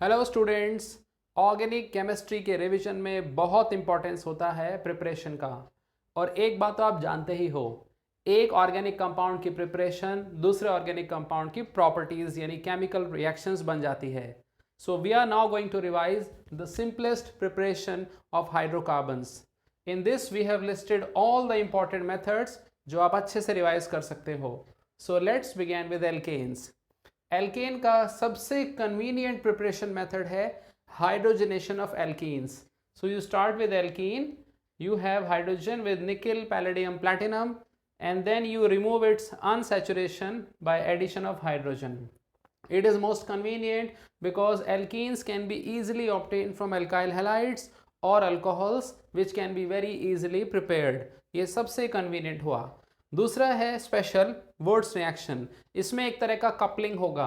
Hello students. Organic chemistry के revision में बहुत इंपॉर्टेंस होता है प्रिपरेशन का। और एक बात तो आप जानते ही हो, एक ऑर्गेनिक कंपाउंड की प्रिपरेशन दूसरे ऑर्गेनिक कंपाउंड की प्रॉपर्टीज यानी केमिकल रिएक्शंस बन जाती है। So we are now going to revise the simplest preparation of hydrocarbons. In this we have listed all the important methods जो आप अच्छे से रिवाइज कर सकते हो। So let's begin with alkanes. Alkane का सबसे कन्वीनियंट प्रिपरेशन मेथड है hydrogenation of alkenes. So you start with alkene, you have hydrogen with nickel, palladium, platinum, and then you remove its unsaturation by addition of hydrogen. It is most convenient because alkenes can be easily obtained from alkyl halides or alcohols which can be very easily prepared. ये सबसे convenient हुआ। दूसरा है special Wurtz reaction. इसमें एक तरह का coupling होगा।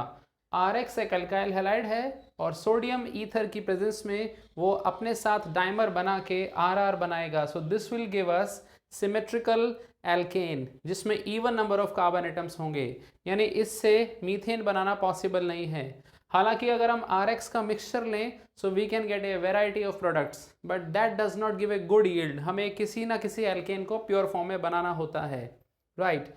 RX एक अल्काइल हैलाइड है और सोडियम ईथर की प्रेजेंस में वो अपने साथ डाइमर बना के RR बनाएगा। So this will give us symmetrical alkane जिसमें even number of carbon atoms होंगे, यानी इससे मीथेन बनाना पॉसिबल नहीं है। हालांकि अगर हम RX का मिक्सचर लें so we can get a variety of products, but that does not give a good yield. हमें किसी ना किसी एल्केन को प्योर फॉर्म में बनाना होता है, right.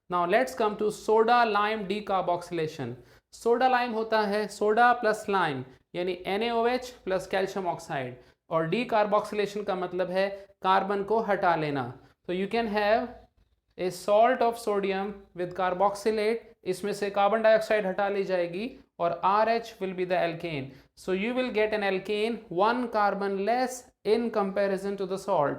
Now let's come to soda lime decarboxylation. Soda lime होता है सोडा प्लस लाइम यानी NaOH प्लस कैल्शियम ऑक्साइड, और डीकार्बोक्सिलेशन का मतलब है कार्बन को हटा लेना। तो you can have a salt of sodium with carboxylate, इसमें से कार्बन डाइऑक्साइड हटा ली जाएगी और RH will be the alkane. So you will get an alkane 1 carbon less in comparison to the salt,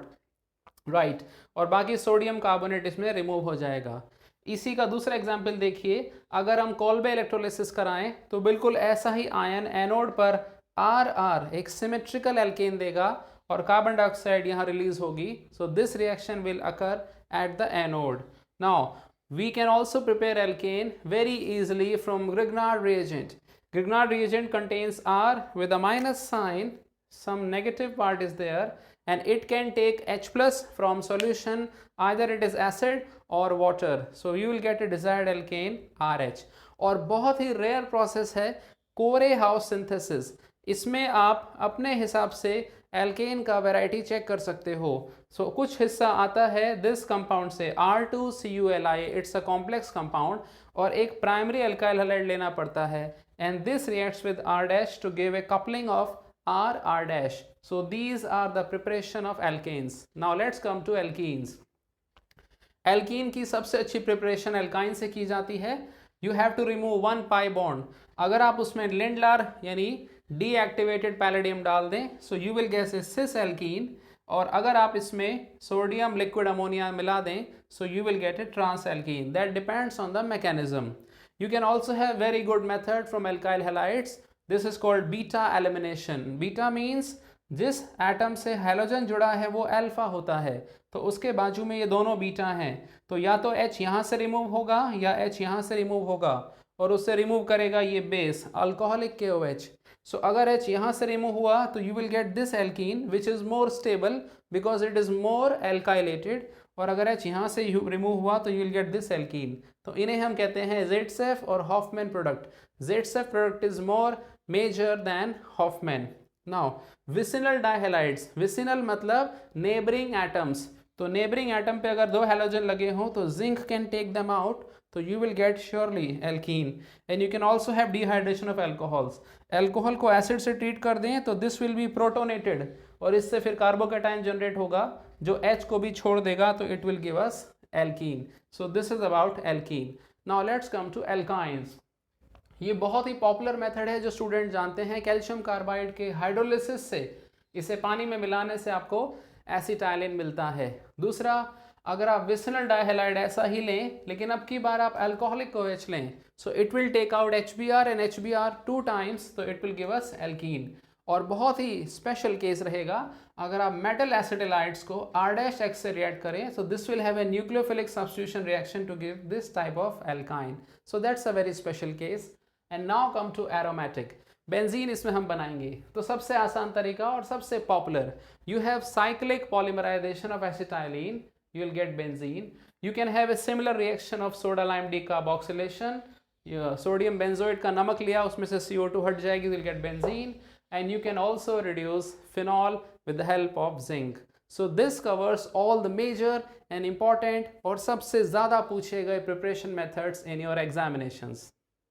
right. और बाकी सोडियम कार्बोनेट इसमें remove हो जाएगा। इसी का दूसरा एग्जाम्पल देखिए, अगर हम कोल्बे इलेक्ट्रोलिसिस कराएं तो बिल्कुल ऐसा ही आयन एनोड पर RR एक सिमेट्रिकल एल्केन देगा और कार्बन डाइऑक्साइड यहाँ रिलीज होगी। So this reaction will occur at the anode. Now we can also prepare alkane very easily from Grignard reagent. Grignard reagent contains R with a minus sign, some negative part is there, and it can take H plus from solution, either it is acid or water. So you will get a desired alkane RH. और बहुत ही rare process है कोरे house synthesis. इसमें आप अपने हिसाब से alkene का वैरायटी चेक कर सकते हो। सो कुछ हिस्सा आता है दिस कंपाउंड से R2CuLi, it's a complex compound, और एक प्राइमरी अल्काइल हैलाइड लेना पड़ता है, and this reacts with R dash to give a coupling of R dash. So these are the preparation of alkanes. Now let's come to alkenes. Alkene की सबसे अच्छी preparation alkyne से की जाती है। You have to remove 1 pi bond. अगर आप उसमें लिंडलर यानी डीएक्टिवेटेड पैलेडियम डाल दें so you will get a cis alkene, और अगर आप इसमें सोडियम लिक्विड अमोनिया मिला दें so you will get a trans alkene. That depends on the mechanism. You can also have very good method from alkyl halides. This is called beta elimination. Beta means जिस atom से halogen जुड़ा है वो alpha होता है, तो उसके बाजू में ये दोनों बीटा हैं, तो या तो H यहाँ से रिमूव होगा या H यहाँ से रिमूव होगा, और उससे रिमूव करेगा ये बेस अल्कोहलिक KOH। सो अगर H यहाँ से रिमूव हुआ तो you will get this alkene which is more stable because it is more alkylated, और अगर H यहाँ से रिमूव हुआ तो you will get this alkene. तो इन्हें हम कहते हैं ZCF और Hofmann product. ZCF product is more major than Hofmann. Now vicinal dihalides. Vicinal मतलब नेबरिंग एटम्स, तो नेबरिंग एटम पे अगर 2 हैलोजन लगे हों तो zinc can take them out, तो you will gate surely alkene. And you can also have dehydration of alcohols. Alcohol को acid से ट्रीट कर दें तो दिस विल बी प्रोटोनेटेड, और इससे फिर कार्बोकैटायन जनरेट होगा जो H को भी छोड़ देगा, तो it will give us alkene. So this is about alkene. Now let's come to alkynes. ये बहुत ही पॉपुलर मेथड है जो स्टूडेंट जानते हैं। कैल्शियम कार्बाइड के हाइड्रोलिसिस से इसे पानी में मिलाने से आपको एसिटाइलिन मिलता है। दूसरा, अगर आप विसिनल डाइहैलाइड ऐसा ही लें लेकिन अब की बार आप अल्कोहलिक OH लें so it will take out HBr and HBr 2 times, तो it will give us alkene. और बहुत ही स्पेशल केस रहेगा अगर आप मेटल एसिटिलाइड्स को R' से रिएक्ट करें, so this will have a nucleophilic substitution reaction to give this type of alkyne. So that's a very special case. And now come to aromatic. Benzene इसमें हम बनाएंगे, तो सबसे आसान तरीका और सबसे popular, you have cyclic polymerization of acetylene, you will get benzene. You can have a similar reaction of soda lime decarboxylation sodium benzoate का नमक लिया, उसमें से CO2 हट जाएगी, will get benzene. And you can also reduce phenol with the help of zinc. So this covers all the major and important और सबसे ज़्यादा पूछे गए preparation methods in your examinations.